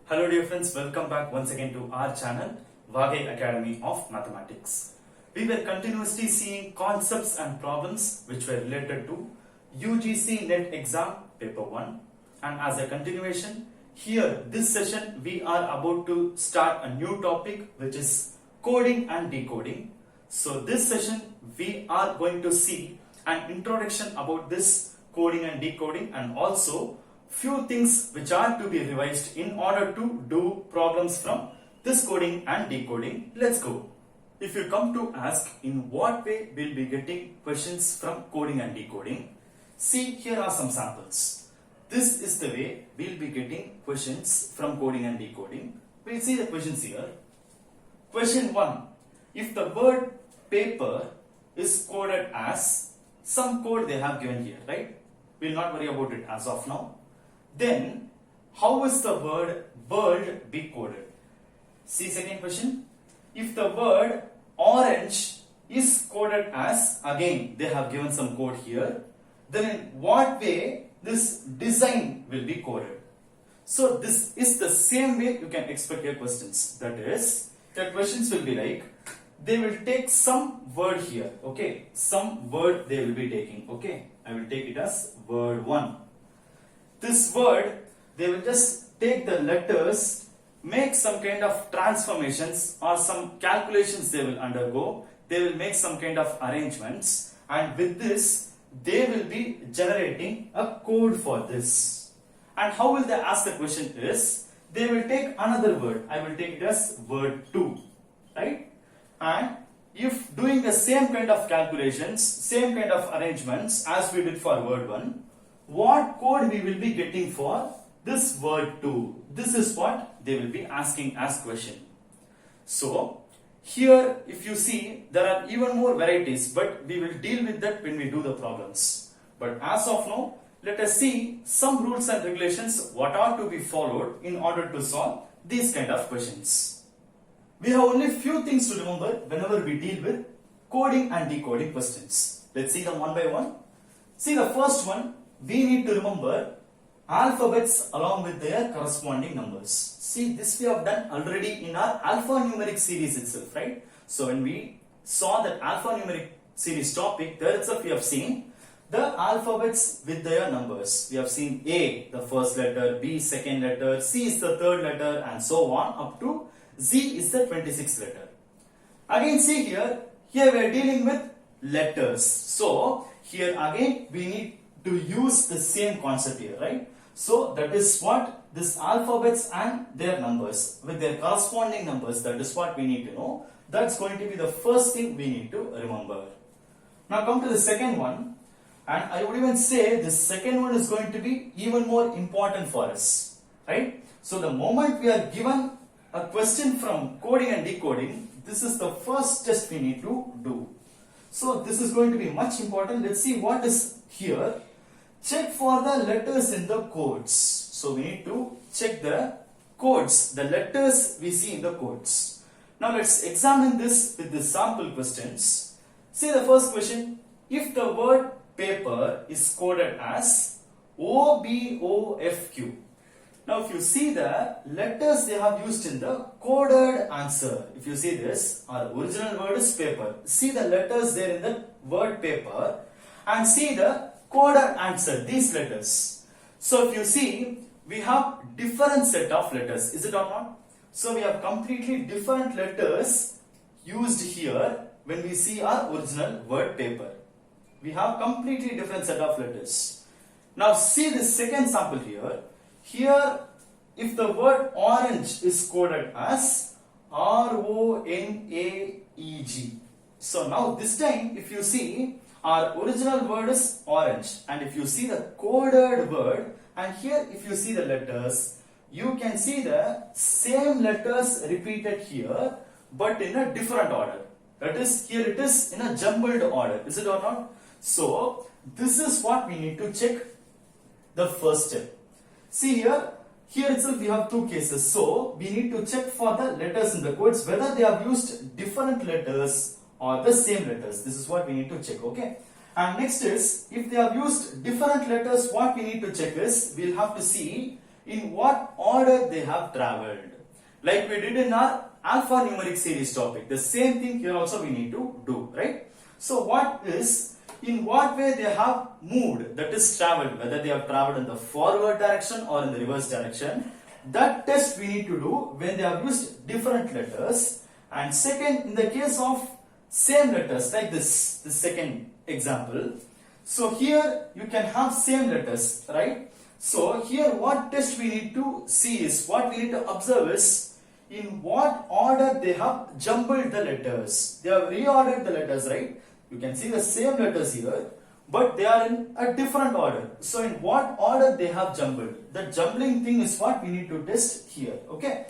Hello dear friends, welcome back once again to our channel, Vagai Academy of Mathematics. We were continuously seeing concepts and problems which were related to UGC NET exam paper 1, and as a continuation, here this session we are about to start a new topic which is coding and decoding. So this session we are going to see an introduction about this coding and decoding, and also few things which are to be revised in order to do problems from this coding and decoding. Let's go. If you come to ask in what way we'll be getting questions from coding and decoding, see, here are some samples. This is the way we'll be getting questions from coding and decoding. We'll see the questions here. Question 1. If the word paper is coded as some code they have given here, right? We'll not worry about it as of now. Then, how is the word world be coded? See, second question. If the word orange is coded as, again they have given some code here, then in what way this design will be coded? So this is the same way you can expect your questions. That is, the questions will be like, they will take some word here, okay? Some word they will be taking, okay? I will take it as word 1. This word, they will just take the letters, make some kind of transformations or some calculations they will undergo. They will make some kind of arrangements, and with this, they will be generating a code for this. And how will they ask the question is, they will take another word. I will take it as word 2, right? And if doing the same kind of calculations, same kind of arrangements as we did for word 1, what code we will be getting for this word 2? This is what they will be asking as question. So, here if you see, there are even more varieties, but we will deal with that when we do the problems. But as of now, let us see some rules and regulations what are to be followed in order to solve these kind of questions. We have only few things to remember whenever we deal with coding and decoding questions. Let's see them one by one. See, the first one, we need to remember alphabets along with their corresponding numbers. See, this we have done already in our alphanumeric series itself, right? So when we saw that alphanumeric series topic, there itself we have seen the alphabets with their numbers. We have seen A, the first letter, B, second letter, C is the third letter, and so on up to Z is the 26th letter. Again, see here we are dealing with letters. So here again we need to use the same concept here, right? So that is what this alphabets and their numbers with their corresponding numbers, that is what we need to know. That's going to be the first thing we need to remember. Now come to the second one, and I would even say the second one is going to be even more important for us, right? So the moment we are given a question from coding and decoding, this is the first test we need to do. So this is going to be much important. Let's see what is here. Check for the letters in the codes. So we need to check the codes, the letters we see in the codes. Now let's examine this with the sample questions. See the first question. If the word paper is coded as OBOFQ. Now if you see the letters they have used in the coded answer. If you see this, our original word is paper. See the letters there in the word paper and see the coded answer, these letters. So if you see, we have different set of letters, is it or not? So we have completely different letters used here when we see our original word paper. We have completely different set of letters. Now see the second sample here. Here, if the word orange is coded as RONAEG. So now this time, if you see, our original word is orange, and if you see the coded word, and here if you see the letters, you can see the same letters repeated here, but in a different order. That is, here it is in a jumbled order, is it or not? So this is what we need to check the first step. See here itself we have two cases. So we need to check for the letters in the codes whether they have used different letters or the same letters. This is what we need to check, okay? And next is, if they have used different letters, what we need to check is, we'll have to see in what order they have traveled. Like we did in our alphanumeric series topic. The same thing here also we need to do, right? So what is, in what way they have moved, that is traveled, whether they have traveled in the forward direction or in the reverse direction. That test we need to do when they have used different letters. And second, in the case of same letters, like this second example. So here you can have same letters, right? So here what test we need to see is, what we need to observe is, in what order they have jumbled the letters. They have reordered the letters, right? You can see the same letters here, but they are in a different order. So in what order they have jumbled. The jumbling thing is what we need to test here, okay?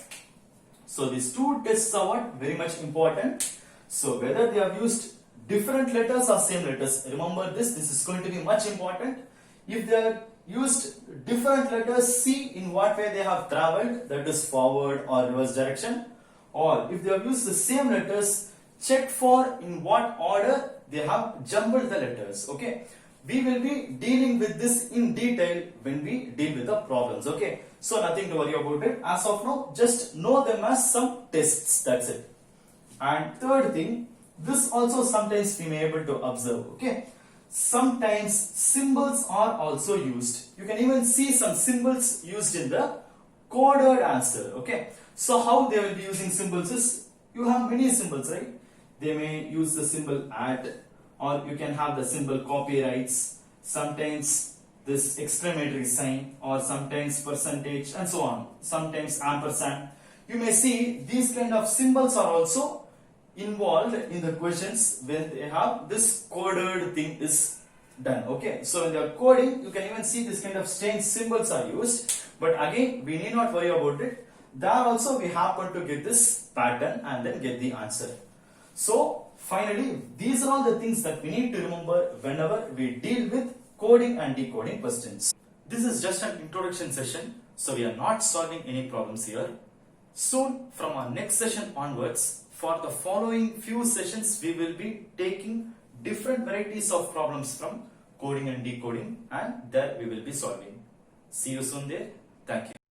So these two tests are what? Very much important. So whether they have used different letters or same letters, remember this is going to be much important. If they have used different letters, see in what way they have traveled, that is forward or reverse direction. Or if they have used the same letters, check for in what order they have jumbled the letters, okay? We will be dealing with this in detail when we deal with the problems, okay? So nothing to worry about it. As of now, just know them as some tests, that's it. And third thing, this also sometimes we may able to observe, okay? Sometimes symbols are also used. You can even see some symbols used in the coded answer, okay? So how they will be using symbols is, you have many symbols, right? They may use the symbol @ or you can have the symbol copyrights, sometimes this exclamatory sign, or sometimes percentage and so on, sometimes ampersand. You may see these kind of symbols are also involved in the questions when they have this coded thing is done, okay? So when they are coding, you can even see this kind of strange symbols are used, but again we need not worry about it. There also we happen to get this pattern and then get the answer. So finally, these are all the things that we need to remember whenever we deal with coding and decoding questions. This is just an introduction session, so we are not solving any problems here. Soon, from our next session onwards, for the following few sessions, we will be taking different varieties of problems from coding and decoding, and there we will be solving. See you soon there. Thank you.